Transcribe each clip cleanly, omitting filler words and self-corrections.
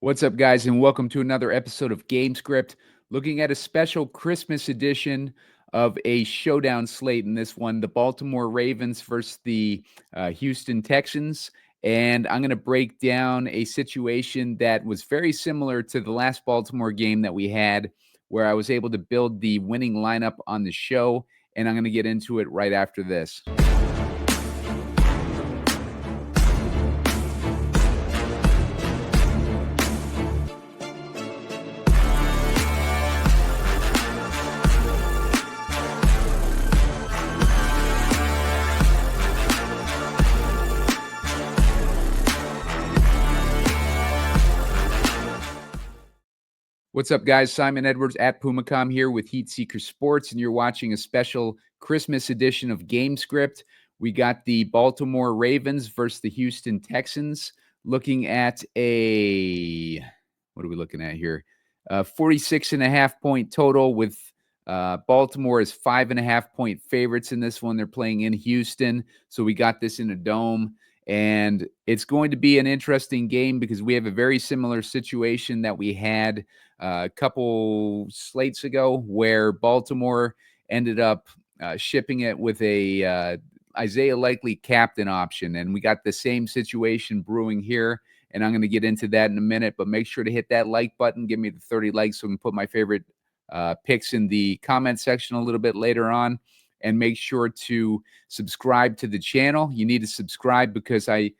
What's up, guys, and welcome to another episode of GameScript, looking at a special Christmas edition of a showdown slate. In this one, the Baltimore Ravens versus the Houston Texans. And I'm going to break down a situation that was very similar to the last Baltimore game that we had, where I was able to build the winning lineup on the show. And I'm going to get into it right after this. What's up, guys? Simon Edwards at Pumacom here with Heat Seeker Sports, and you're watching a special Christmas edition of GameScript. We got the Baltimore Ravens versus the Houston Texans, looking at what are we looking at here? 46.5-point total with Baltimore as 5.5-point favorites in this one. They're playing in Houston, so we got this in a dome. And it's going to be an interesting game because we have a very similar situation that we had a couple slates ago where Baltimore ended up shipping it with a Isaiah Likely captain option. And we got the same situation brewing here. And I'm going to get into that in a minute. But make sure to hit that like button. Give me the 30 likes so I can put my favorite picks in the comment section a little bit later on. And make sure to subscribe to the channel. You need to subscribe because I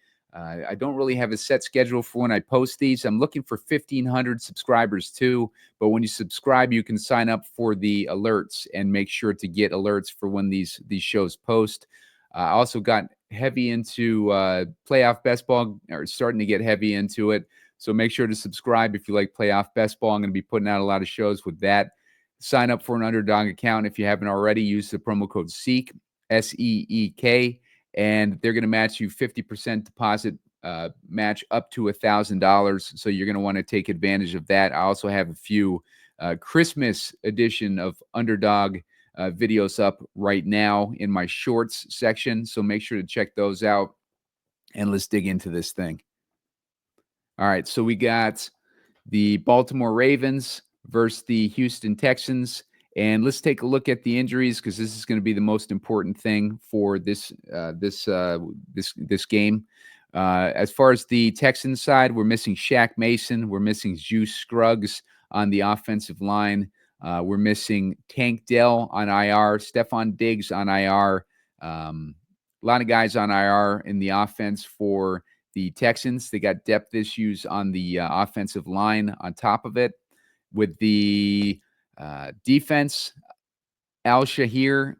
don't really have a set schedule for when I post these. I'm looking for 1,500 subscribers too. But when you subscribe, you can sign up for the alerts and make sure to get alerts for when these shows post. I also got heavy into playoff best ball, or starting to get heavy into it. So make sure to subscribe if you like playoff best ball. I'm going to be putting out a lot of shows with that. Sign up for an Underdog account if you haven't already. Use the promo code SEEK, SEEK, and they're going to match you 50% deposit match up to $1,000. So you're going to want to take advantage of that. I also have a few Christmas edition of Underdog videos up right now in my shorts section. So make sure to check those out, and let's dig into this thing. All right, so we got the Baltimore Ravens versus the Houston Texans. And let's take a look at the injuries because this is going to be the most important thing for this game. As far as the Texans side, we're missing Shaq Mason. We're missing Juice Scruggs on the offensive line. We're missing Tank Dell on IR, Stephon Diggs on IR. A lot of guys on IR in the offense for the Texans. They got depth issues on the offensive line on top of it. With the defense, Al-Shahir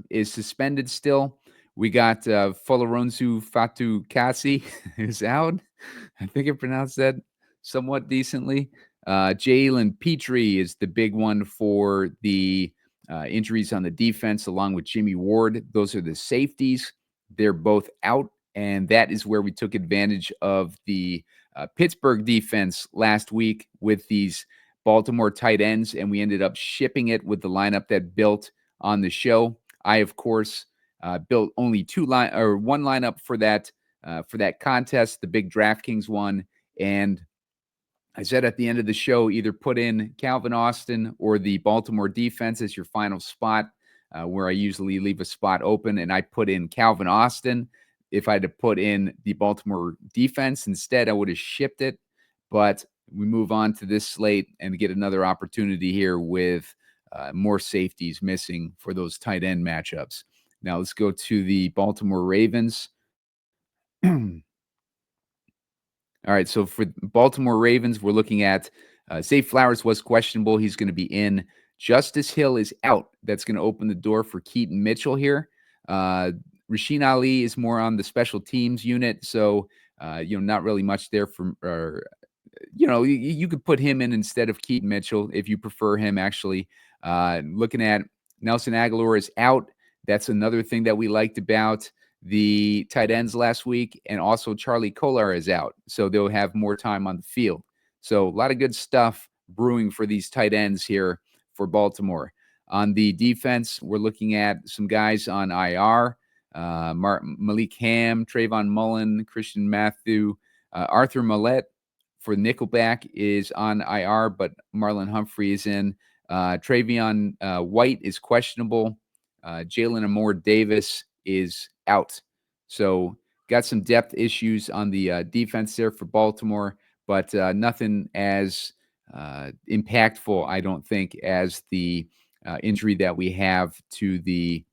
is suspended still. We got Folaronzu Fatukasi is out. I think I pronounced that somewhat decently. Jalen Petrie is the big one for the injuries on the defense, along with Jimmy Ward. Those are the safeties. They're both out, and that is where we took advantage of the Pittsburgh defense last week with these Baltimore tight ends, and we ended up shipping it with the lineup that built on the show. I, of course, built only one lineup for that contest, the big DraftKings one, and I said at the end of the show, either put in Calvin Austin or the Baltimore defense as your final spot, where I usually leave a spot open, and I put in Calvin Austin. If I had to put in the Baltimore defense instead, I would have shipped it. But we move on to this slate and get another opportunity here with more safeties missing for those tight end matchups. Now let's go to the Baltimore Ravens. All right, so for Baltimore Ravens, we're looking at Zay Flowers was questionable. He's going to be in. Justice Hill is out. That's going to open the door for Keaton Mitchell here. Rasheen Ali is more on the special teams unit, so not really much there for. You could put him in instead of Keaton Mitchell if you prefer him. Actually, looking at Nelson Aguilar is out. That's another thing that we liked about the tight ends last week, and also Charlie Kolar is out, so they'll have more time on the field. So a lot of good stuff brewing for these tight ends here for Baltimore. On the defense, we're looking at some guys on IR. Malik Ham, Trayvon Mullen, Christian Matthew, Arthur Millette for Nickelback is on IR, but Marlon Humphrey is in. Travion White is questionable. Jalen Amore Davis is out. So got some depth issues on the defense there for Baltimore, but nothing as impactful, I don't think, as the injury that we have to the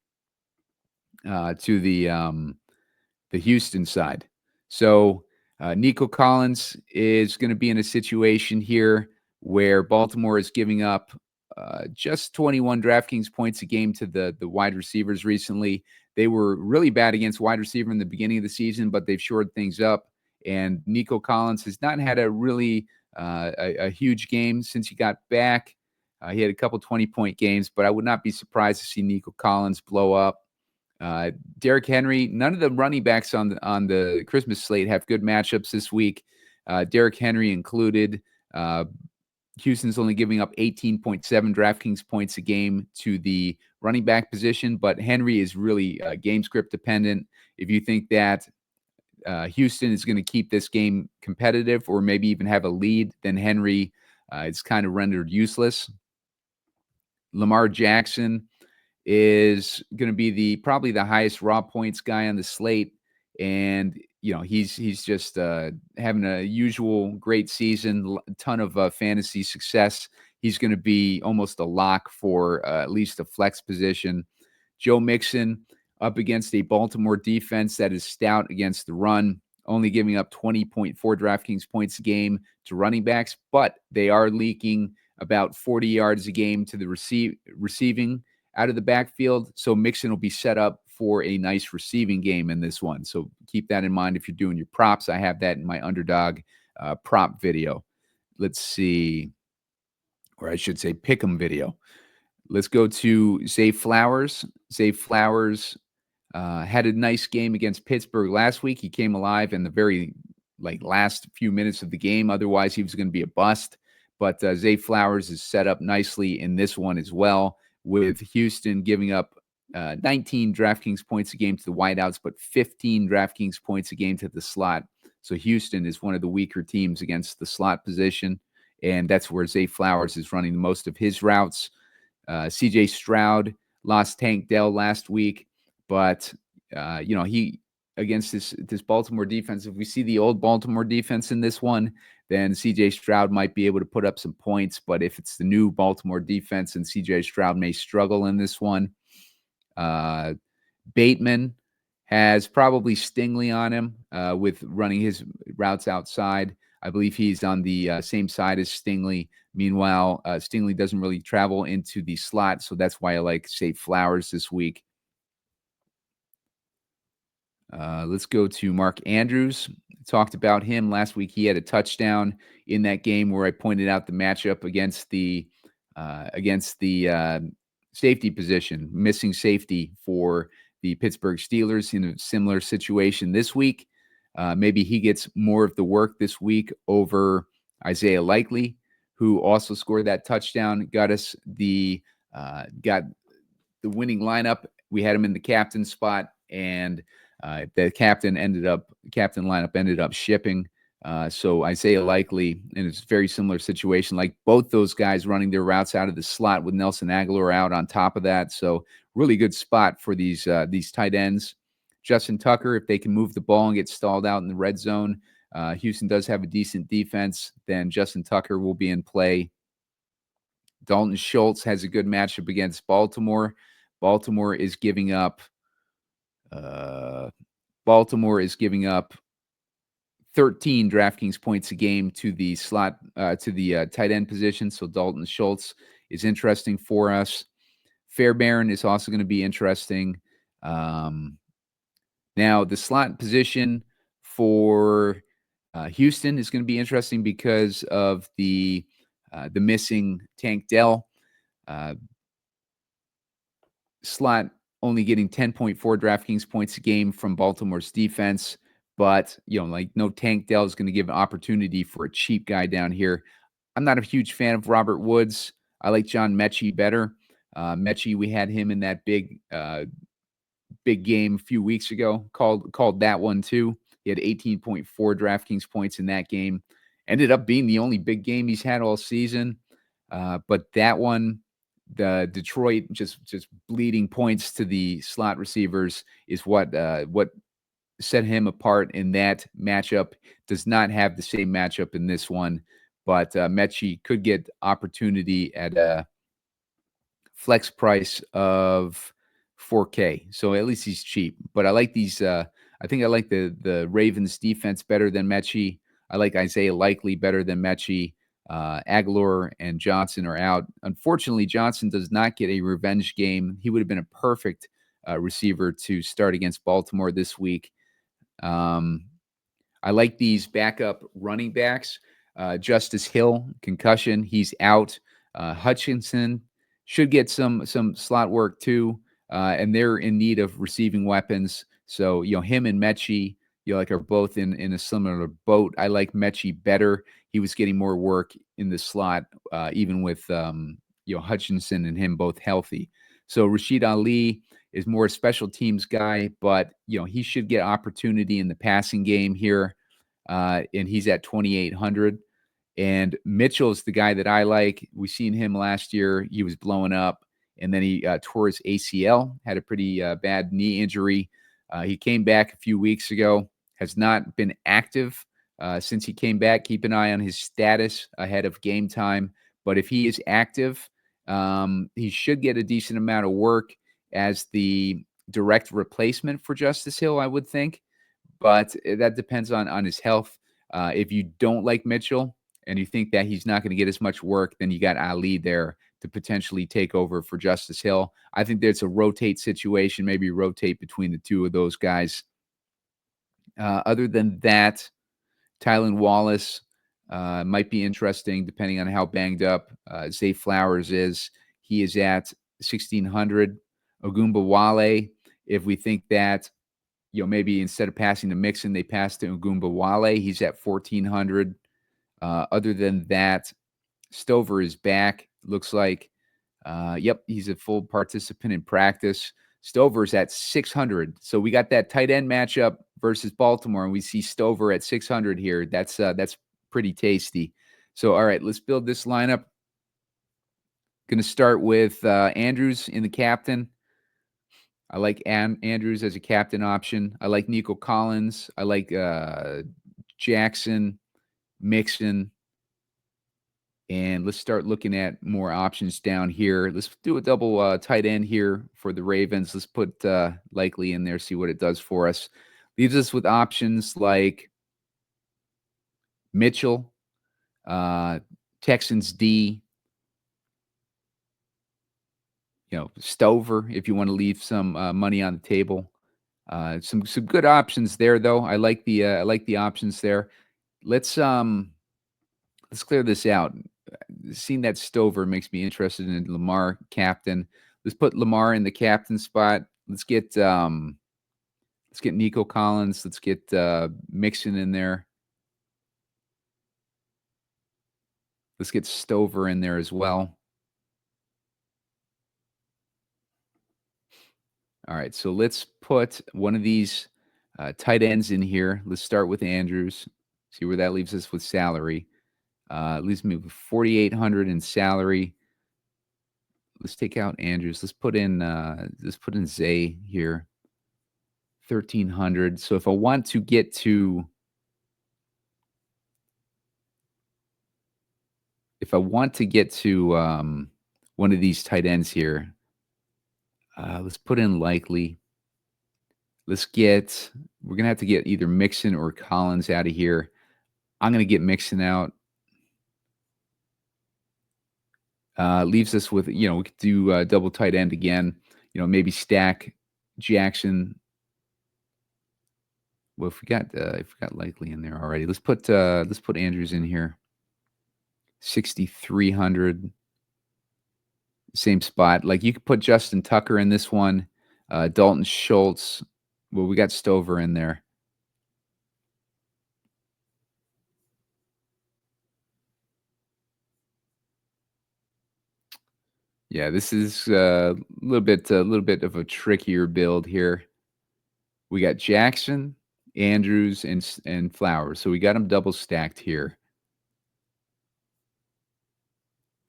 Houston side. So Nico Collins is going to be in a situation here where Baltimore is giving up just 21 DraftKings points a game to the wide receivers recently. They were really bad against wide receiver in the beginning of the season, but they've shored things up. And Nico Collins has not had a really a huge game since he got back. He had a couple 20-point games, but I would not be surprised to see Nico Collins blow up. Derrick Henry, none of the running backs on the Christmas slate have good matchups this week. Derrick Henry included. Houston's only giving up 18.7 DraftKings points a game to the running back position, but Henry is really game script dependent. If you think that Houston is going to keep this game competitive or maybe even have a lead, then Henry is kind of rendered useless. Lamar Jackson is going to be probably the highest raw points guy on the slate, and he's just having a usual great season, a ton of fantasy success. He's going to be almost a lock for at least a flex position. Joe Mixon up against a Baltimore defense that is stout against the run, only giving up 20.4 DraftKings points a game to running backs, but they are leaking about 40 yards a game to the receiving out of the backfield. So Mixon will be set up for a nice receiving game in this one. So keep that in mind if you're doing your props. I have that in my underdog prop video. Let's see, or I should say pick'em video. Let's go to Zay Flowers. Zay Flowers had a nice game against Pittsburgh last week. He came alive in the very last few minutes of the game. Otherwise, he was going to be a bust. But Zay Flowers is set up nicely in this one as well, with Houston giving up 19 DraftKings points a game to the wideouts, but 15 DraftKings points a game to the slot. So Houston is one of the weaker teams against the slot position, and that's where Zay Flowers is running most of his routes. CJ Stroud lost Tank Dell last week, but he against this Baltimore defense, if we see the old Baltimore defense in this one, then CJ Stroud might be able to put up some points. But if it's the new Baltimore defense, and CJ Stroud may struggle in this one. Bateman has probably Stingley on him with running his routes outside. I believe he's on the same side as Stingley. Meanwhile, Stingley doesn't really travel into the slot, so that's why I like Zay Flowers this week. Let's go to Mark Andrews. Talked about him last week. He had a touchdown in that game where I pointed out the matchup against the safety position, missing safety for the Pittsburgh Steelers in a similar situation this week. Maybe he gets more of the work this week over Isaiah Likely, who also scored that touchdown, got the winning lineup. We had him in the captain spot, and the captain lineup ended up shipping. So Isaiah Likely, and it's a very similar situation, like both those guys running their routes out of the slot with Nelson Aguilar out on top of that. So really good spot for these tight ends. Justin Tucker, if they can move the ball and get stalled out in the red zone, Houston does have a decent defense, then Justin Tucker will be in play. Dalton Schultz has a good matchup against Baltimore. Baltimore is giving up 13 DraftKings points a game to the slot, to the tight end position. So Dalton Schultz is interesting for us. Fairbairn is also going to be interesting. Now, the slot position for Houston is going to be interesting because of the missing Tank Dell. Slot only getting 10.4 DraftKings points a game from Baltimore's defense. But, no Tank Dell is going to give an opportunity for a cheap guy down here. I'm not a huge fan of Robert Woods. I like John Mechie better. Mechie, we had him in that big game a few weeks ago. Called that one too. He had 18.4 DraftKings points in that game. ended up being the only big game he's had all season. But that one, the Detroit just bleeding points to the slot receivers is what set him apart in that matchup. Does not have the same matchup in this one, but Mechie could get opportunity at a flex price of 4K. So at least he's cheap. But I like these. I think I like the Ravens defense better than Mechie. I like Isaiah Likely better than Mechie. Aguilar and Johnson are out. Unfortunately, Johnson does not get a revenge game. He would have been a perfect receiver to start against Baltimore this week. I like these backup running backs. Justice Hill, concussion, he's out. Hutchinson should get some slot work too, and they're in need of receiving weapons. So him and Mechie, are both in a similar boat. I like Mechie better. He was getting more work in the slot, even with Hutchinson and him both healthy. So Rashid Ali is more a special teams guy, but he should get opportunity in the passing game here, and he's at 2,800. And Mitchell's the guy that I like. We seen him last year; he was blowing up, and then he tore his ACL, had a pretty bad knee injury. He came back a few weeks ago, has not been active since he came back. Keep an eye on his status ahead of game time. But if he is active, he should get a decent amount of work as the direct replacement for Justice Hill, I would think. But that depends on his health. If you don't like Mitchell and you think that he's not going to get as much work, then you got Ali there to potentially take over for Justice Hill. I think there's a rotate situation, maybe rotate between the two of those guys. Other than that, Tylan Wallace might be interesting depending on how banged up Zay Flowers is. He is at 1,600. Ogumba Wale, if we think that, maybe instead of passing to Mixon, they pass to Ogumba Wale, he's at 1,400. Other than that, Stover is back. Looks like, yep, he's a full participant in practice. Stover's at 600. So we got that tight end matchup versus Baltimore, and we see Stover at 600 here. That's pretty tasty. So, all right, let's build this lineup. Going to start with Andrews in the captain. I like Andrews as a captain option. I like Nico Collins. I like Jackson, Mixon. And let's start looking at more options down here. Let's do a double tight end here for the Ravens. Let's put Likely in there, see what it does for us. Leaves us with options like Mitchell, Texans D, Stover, if you want to leave some money on the table. Some good options there, though. I like the options there. Let's clear this out. Seeing that Stover makes me interested in Lamar captain. Let's put Lamar in the captain spot. Let's get Nico Collins. Let's get Mixon in there. Let's get Stover in there as well. All right, so let's put one of these tight ends in here. Let's start with Andrews. See where that leaves us with salary. Leaves me with 4,800 in salary. Let's take out Andrews. Let's put in Zay here. 1,300. So if I want to get to one of these tight ends here, let's put in Likely. We're going to have to get either Mixon or Collins out of here. I'm going to get Mixon out. Leaves us with, we could do double tight end again. Maybe stack Jackson. Well, if we got Likely in there already, let's put Andrews in here. 6,300. Same spot. Like you could put Justin Tucker in this one. Dalton Schultz. Well, we got Stover in there. Yeah, this is a little bit of a trickier build here. We got Jackson, Andrews, and Flowers. So we got them double stacked here.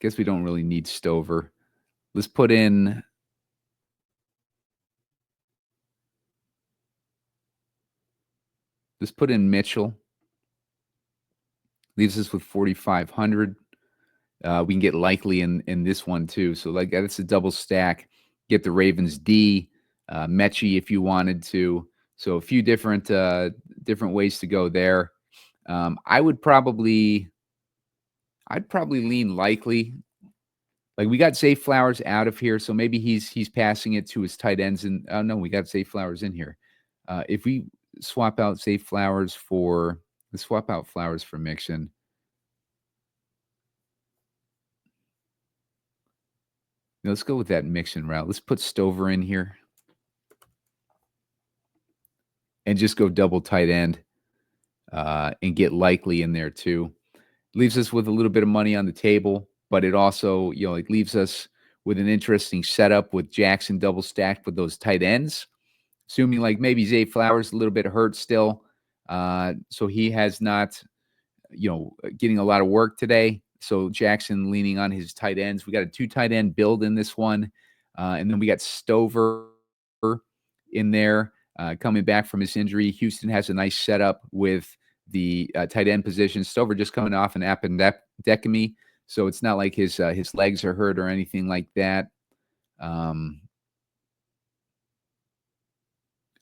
Guess we don't really need Stover. Let's put in Mitchell. Leaves us with 4,500. We can get likely in this one too. So like that's a double stack. Get the Ravens D, Mechie if you wanted to. So a few different ways to go there. I'd probably lean likely. Like we got Zay Flowers out of here, so maybe he's passing it to his tight ends. And no, we got Zay Flowers in here. If we swap out Zay Flowers for Mixon. Let's go with that Mixon route. Let's put Stover in here and just go double tight end and get likely in there too. Leaves us with a little bit of money on the table, but it also, it leaves us with an interesting setup with Jackson double stacked with those tight ends. Assuming like maybe Zay Flowers a little bit hurt still. So he has not, getting a lot of work today. So Jackson leaning on his tight ends. We got a 2 tight end build in this one. And then we got Stover in there coming back from his injury. Houston has a nice setup with the tight end position. Stover just coming off an appendectomy. So it's not like his legs are hurt or anything like that.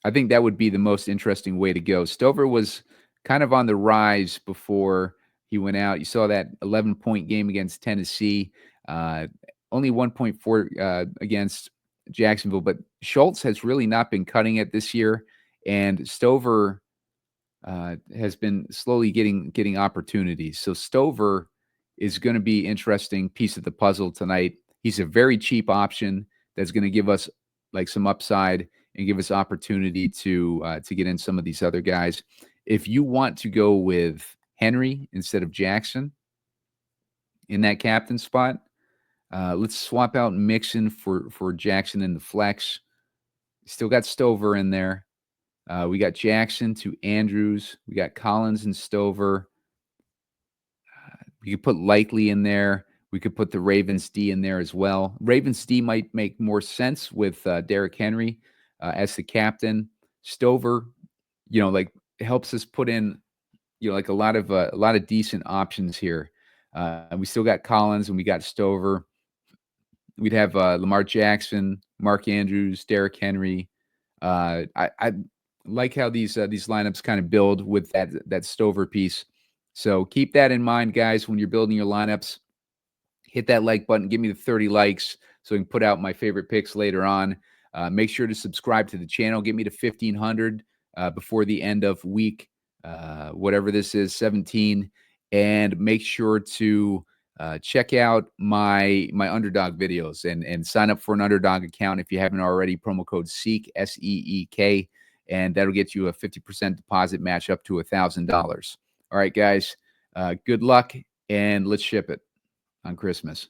I think that would be the most interesting way to go. Stover was kind of on the rise before he went out. You saw that 11-point game against Tennessee, only 1.4 against Jacksonville. But Schultz has really not been cutting it this year, and Stover has been slowly getting opportunities. So Stover is going to be interesting piece of the puzzle tonight. He's a very cheap option that's going to give us like some upside and give us opportunity to get in some of these other guys. If you want to go with Henry instead of Jackson in that captain spot, let's swap out Mixon for Jackson in the flex. Still got Stover in there. We got Jackson to Andrews. We got Collins and Stover. We could put Likely in there. We could put the Ravens D in there as well. Ravens D might make more sense with Derrick Henry as the captain. Stover, like helps us put in, like a lot of decent options here. We still got Collins and we got Stover. We'd have Lamar Jackson, Mark Andrews, Derrick Henry. I like how these lineups kind of build with that Stover piece. So keep that in mind, guys, when you're building your lineups. Hit that like button. Give me the 30 likes so I can put out my favorite picks later on. Make sure to subscribe to the channel. Get me to 1,500 before the end of week, whatever this is, 17. And make sure to check out my underdog videos and sign up for an underdog account if you haven't already. Promo code SEEK, SEEK, and that'll get you a 50% deposit match up to $1,000. All right, guys, good luck, and let's ship it on Christmas.